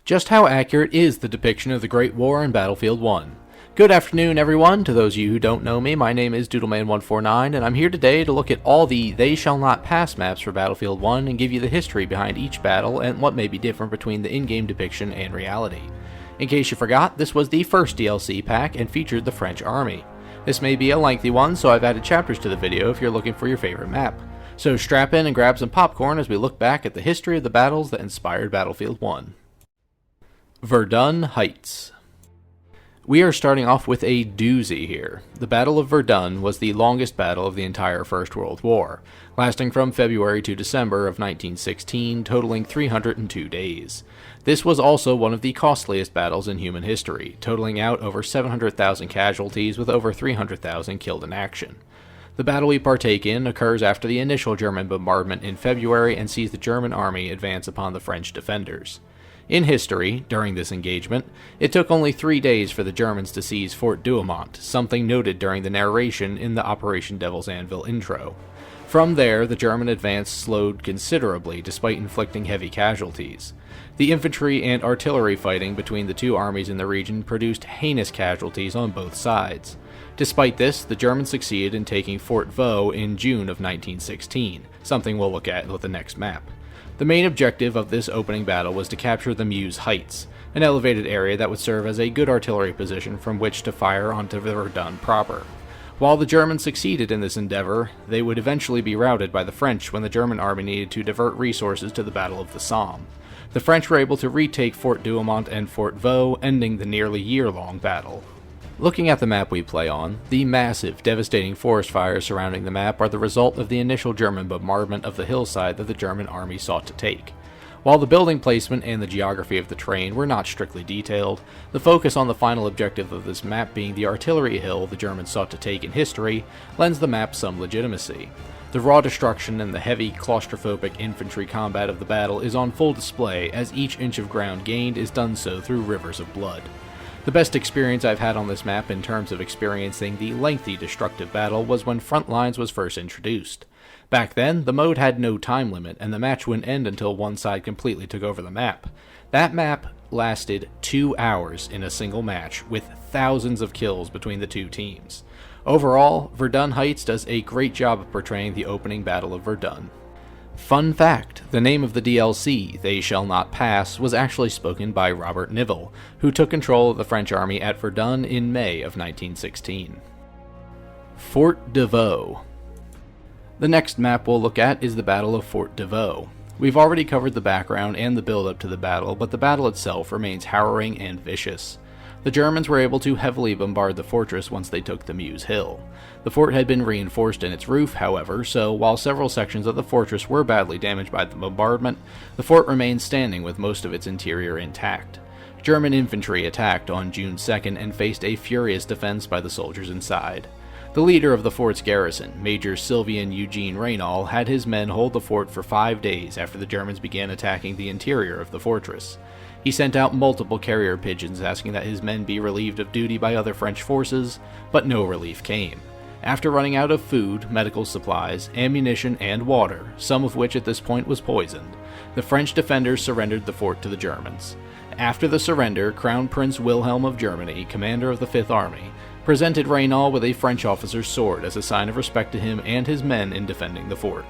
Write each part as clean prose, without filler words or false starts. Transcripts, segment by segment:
Just how accurate is the depiction of the Great War in Battlefield 1? Good afternoon, everyone. To those of you who don't know me, my name is Doodleman149, and I'm here today to look at all the They Shall Not Pass maps for Battlefield 1 and give you the history behind each battle and what may be different between the in-game depiction and reality. In case you forgot, this was the first DLC pack and featured the French army. This may be a lengthy one, so I've added chapters to the video if you're looking for your favorite map. So strap in and grab some popcorn as we look back at the history of the battles that inspired Battlefield 1. Verdun Heights. We are starting off with a doozy here. The Battle of Verdun was the longest battle of the entire First World War, lasting from February to December of 1916, totaling 302 days. This was also one of the costliest battles in human history, totaling out over 700,000 casualties with over 300,000 killed in action. The battle we partake in occurs after the initial German bombardment in February and sees the German army advance upon the French defenders. In history, during this engagement, it took only 3 days for the Germans to seize Fort Douaumont, something noted during the narration in the Operation Devil's Anvil intro. From there, the German advance slowed considerably despite inflicting heavy casualties. The infantry and artillery fighting between the two armies in the region produced heinous casualties on both sides. Despite this, the Germans succeeded in taking Fort Vaux in June of 1916, something we'll look at with the next map. The main objective of this opening battle was to capture the Meuse Heights, an elevated area that would serve as a good artillery position from which to fire onto Verdun proper. While the Germans succeeded in this endeavor, they would eventually be routed by the French when the German army needed to divert resources to the Battle of the Somme. The French were able to retake Fort Douaumont and Fort Vaux, ending the nearly year-long battle. Looking at the map we play on, the massive, devastating forest fires surrounding the map are the result of the initial German bombardment of the hillside that the German army sought to take. While the building placement and the geography of the terrain were not strictly detailed, the focus on the final objective of this map being the artillery hill the Germans sought to take in history lends the map some legitimacy. The raw destruction and the heavy, claustrophobic infantry combat of the battle is on full display as each inch of ground gained is done so through rivers of blood. The best experience I've had on this map in terms of experiencing the lengthy destructive battle was when Frontlines was first introduced. Back then, the mode had no time limit, and the match wouldn't end until one side completely took over the map. That map lasted 2 hours in a single match, with thousands of kills between the two teams. Overall, Verdun Heights does a great job of portraying the opening Battle of Verdun. Fun fact, the name of the DLC, They Shall Not Pass, was actually spoken by Robert Nivelle, who took control of the French army at Verdun in May of 1916. Fort de Vaux. The next map we'll look at is the Battle of Fort de Vaux. We've already covered the background and the build-up to the battle, but the battle itself remains harrowing and vicious. The Germans were able to heavily bombard the fortress once they took the Meuse Hill. The fort had been reinforced in its roof, however, so while several sections of the fortress were badly damaged by the bombardment, the fort remained standing with most of its interior intact. German infantry attacked on June 2nd and faced a furious defense by the soldiers inside. The leader of the fort's garrison, Major Sylvain Eugene Raynal, had his men hold the fort for 5 days after the Germans began attacking the interior of the fortress. He sent out multiple carrier pigeons asking that his men be relieved of duty by other French forces, but no relief came. After running out of food, medical supplies, ammunition, and water, some of which at this point was poisoned, the French defenders surrendered the fort to the Germans. After the surrender, Crown Prince Wilhelm of Germany, commander of the Fifth Army, presented Raynal with a French officer's sword as a sign of respect to him and his men in defending the fort.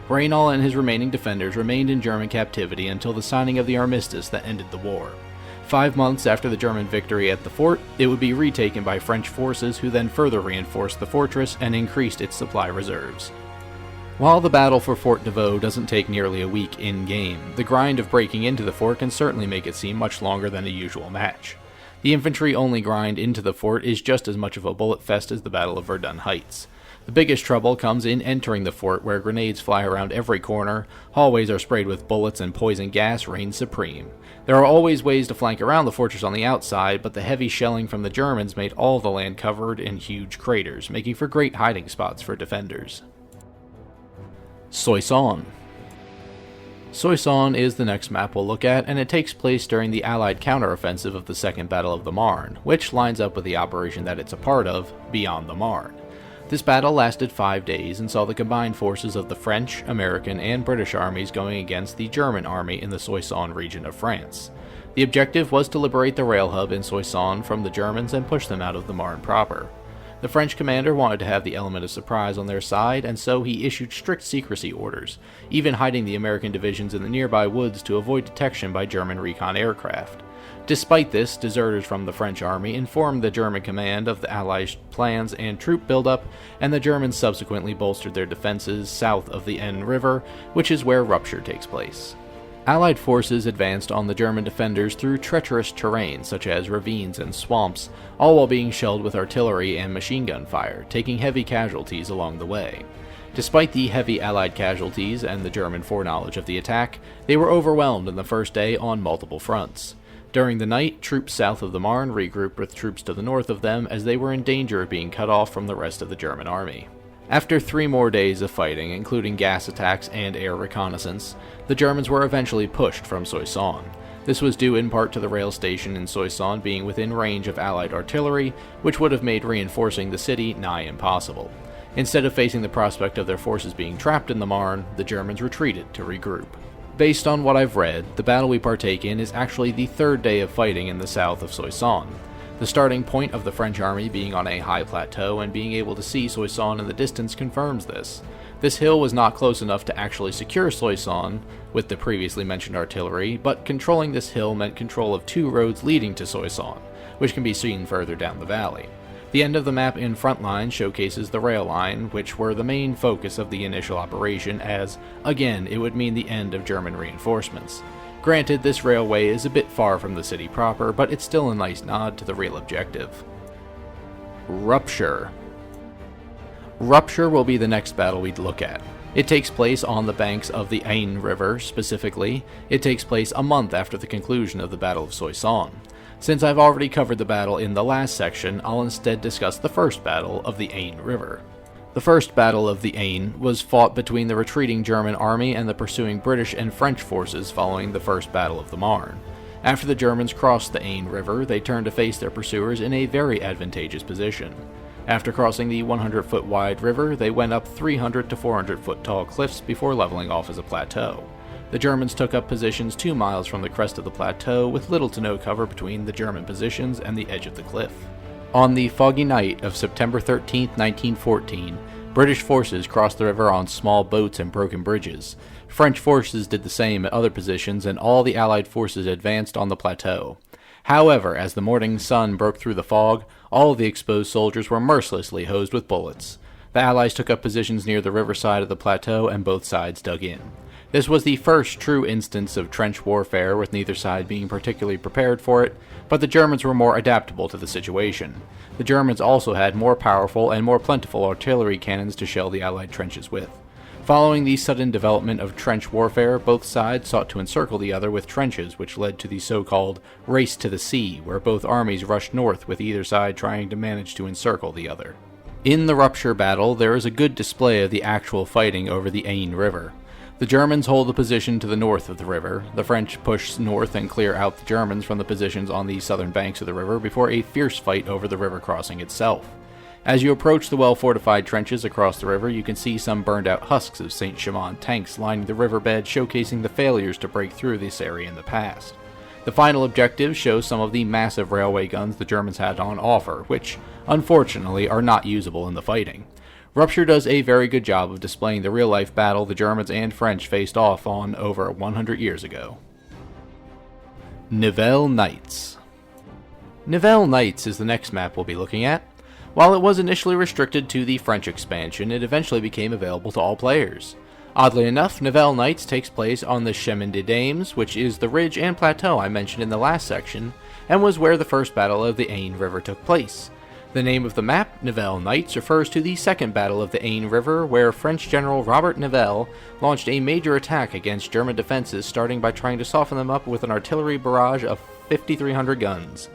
Raynal and his remaining defenders remained in German captivity until the signing of the armistice that ended the war. 5 months after the German victory at the fort, it would be retaken by French forces who then further reinforced the fortress and increased its supply reserves. While the battle for Fort de Vaux doesn't take nearly a week in-game, the grind of breaking into the fort can certainly make it seem much longer than a usual match. The infantry-only grind into the fort is just as much of a bullet fest as the Battle of Verdun Heights. The biggest trouble comes in entering the fort, where grenades fly around every corner, hallways are sprayed with bullets, and poison gas reigns supreme. There are always ways to flank around the fortress on the outside, but the heavy shelling from the Germans made all the land covered in huge craters, making for great hiding spots for defenders. Soissons. Soissons is the next map we'll look at, and it takes place during the Allied counteroffensive of the Second Battle of the Marne, which lines up with the operation that it's a part of, Beyond the Marne. This battle lasted 5 days and saw the combined forces of the French, American, and British armies going against the German army in the Soissons region of France. The objective was to liberate the rail hub in Soissons from the Germans and push them out of the Marne proper. The French commander wanted to have the element of surprise on their side, and so he issued strict secrecy orders, even hiding the American divisions in the nearby woods to avoid detection by German recon aircraft. Despite this, deserters from the French army informed the German command of the Allies' plans and troop buildup, and the Germans subsequently bolstered their defenses south of the Aisne River, which is where Rupture takes place. Allied forces advanced on the German defenders through treacherous terrain such as ravines and swamps, all while being shelled with artillery and machine gun fire, taking heavy casualties along the way. Despite the heavy Allied casualties and the German foreknowledge of the attack, they were overwhelmed in the first day on multiple fronts. During the night, troops south of the Marne regrouped with troops to the north of them as they were in danger of being cut off from the rest of the German army. After 3 more days of fighting, including gas attacks and air reconnaissance, the Germans were eventually pushed from Soissons. This was due in part to the rail station in Soissons being within range of Allied artillery, which would have made reinforcing the city nigh impossible. Instead of facing the prospect of their forces being trapped in the Marne, the Germans retreated to regroup. Based on what I've read, the battle we partake in is actually the 3rd day of fighting in the south of Soissons. The starting point of the French army being on a high plateau and being able to see Soissons in the distance confirms this. This hill was not close enough to actually secure Soissons with the previously mentioned artillery, but controlling this hill meant control of 2 roads leading to Soissons, which can be seen further down the valley. The end of the map in front line showcases the rail line, which were the main focus of the initial operation as, again, it would mean the end of German reinforcements. Granted, this railway is a bit far from the city proper, but it's still a nice nod to the real objective. Rupture. Rupture will be the next battle we'd look at. It takes place on the banks of the Aisne River, specifically. It takes place a month after the conclusion of the Battle of Soissons. Since I've already covered the battle in the last section, I'll instead discuss the first battle of the Aisne River. The first Battle of the Aisne was fought between the retreating German army and the pursuing British and French forces following the First Battle of the Marne. After the Germans crossed the Aisne River, they turned to face their pursuers in a very advantageous position. After crossing the 100-foot wide river, they went up 300 to 400-foot tall cliffs before leveling off as a plateau. The Germans took up positions 2 miles from the crest of the plateau with little to no cover between the German positions and the edge of the cliff. On the foggy night of September 13, 1914, British forces crossed the river on small boats and broken bridges. French forces did the same at other positions, and all the Allied forces advanced on the plateau. However, as the morning sun broke through the fog, all of the exposed soldiers were mercilessly hosed with bullets. The Allies took up positions near the riverside of the plateau, and both sides dug in. This was the first true instance of trench warfare, with neither side being particularly prepared for it, but the Germans were more adaptable to the situation. The Germans also had more powerful and more plentiful artillery cannons to shell the Allied trenches with. Following the sudden development of trench warfare, both sides sought to encircle the other with trenches, which led to the so-called Race to the Sea, where both armies rushed north with either side trying to manage to encircle the other. In the Rupture battle, there is a good display of the actual fighting over the Aisne River. The Germans hold the position to the north of the river. The French push north and clear out the Germans from the positions on the southern banks of the river before a fierce fight over the river crossing itself. As you approach the well-fortified trenches across the river, you can see some burned-out husks of Saint-Chamond tanks lining the riverbed, showcasing the failures to break through this area in the past. The final objective shows some of the massive railway guns the Germans had on offer, which, unfortunately, are not usable in the fighting. Rupture does a very good job of displaying the real-life battle the Germans and French faced off on over 100 years ago. Nivelle Nights. Nivelle Nights is the next map we'll be looking at. While it was initially restricted to the French expansion, it eventually became available to all players. Oddly enough, Nivelle Nights takes place on the Chemin des Dames, which is the ridge and plateau I mentioned in the last section, and was where the first battle of the Aisne River took place. The name of the map, Nivelle Nights, refers to the second battle of the Aisne River, where French General Robert Nivelle launched a major attack against German defenses, starting by trying to soften them up with an artillery barrage of 5,300 guns.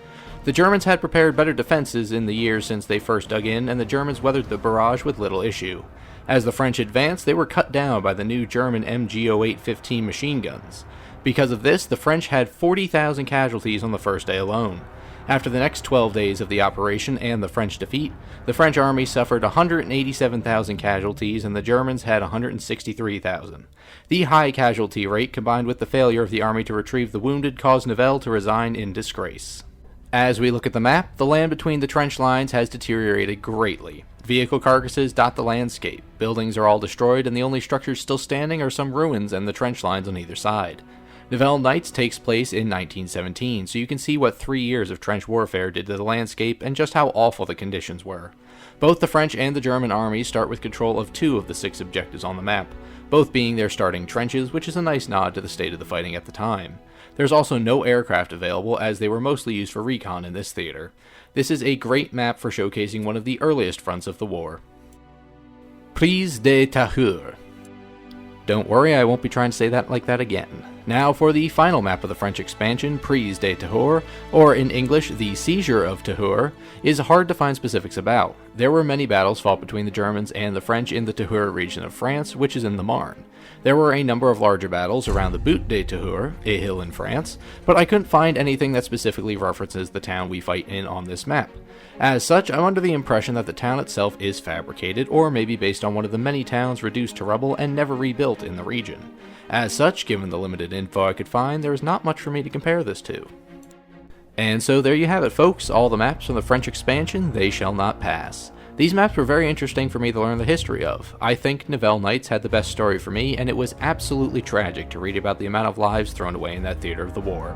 The Germans had prepared better defenses in the years since they first dug in, and the Germans weathered the barrage with little issue. As the French advanced, they were cut down by the new German MG-08-15 machine guns. Because of this, the French had 40,000 casualties on the first day alone. After the next 12 days of the operation and the French defeat, the French army suffered 187,000 casualties and the Germans had 163,000. The high casualty rate combined with the failure of the army to retrieve the wounded caused Nivelle to resign in disgrace. As we look at the map, the land between the trench lines has deteriorated greatly. Vehicle carcasses dot the landscape, buildings are all destroyed, and the only structures still standing are some ruins and the trench lines on either side. Nivelle Nights takes place in 1917, so you can see what 3 years of trench warfare did to the landscape and just how awful the conditions were. Both the French and the German armies start with control of 2 of the 6 objectives on the map, both being their starting trenches, which is a nice nod to the state of the fighting at the time. There's also no aircraft available, as they were mostly used for recon in this theater. This is a great map for showcasing one of the earliest fronts of the war. Prise de Tahure. Don't worry, I won't be trying to say that like that again. Now for the final map of the French expansion, Prise de Tahure, or in English, the Seizure of Tahure, is hard to find specifics about. There were many battles fought between the Germans and the French in the Tahure region of France, which is in the Marne. There were a number of larger battles around the Butte de Tahure, a hill in France, but I couldn't find anything that specifically references the town we fight in on this map. As such, I'm under the impression that the town itself is fabricated, or maybe based on one of the many towns reduced to rubble and never rebuilt in the region. As such, given the limited info I could find, there is not much for me to compare this to. And so there you have it, folks, all the maps from the French expansion, They Shall Not Pass. These maps were very interesting for me to learn the history of. I think Nivelle Nights had the best story for me, and it was absolutely tragic to read about the amount of lives thrown away in that theater of the war.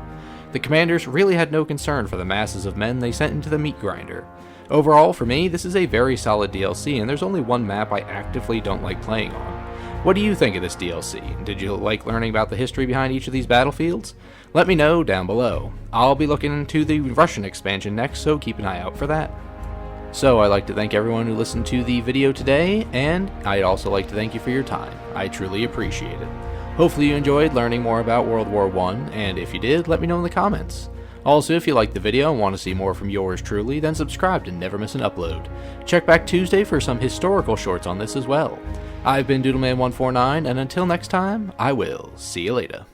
The commanders really had no concern for the masses of men they sent into the meat grinder. Overall, for me, this is a very solid DLC, and there's only one map I actively don't like playing on. What do you think of this DLC? Did you like learning about the history behind each of these battlefields? Let me know down below. I'll be looking into the Russian expansion next, so keep an eye out for that. So I'd like to thank everyone who listened to the video today, and I'd also like to thank you for your time. I truly appreciate it. Hopefully you enjoyed learning more about World War I, and if you did, let me know in the comments. Also, if you liked the video and want to see more from yours truly, then subscribe to never miss an upload. Check back Tuesday for some historical shorts on this as well. I've been DoodleMan149, and until next time, I will see you later.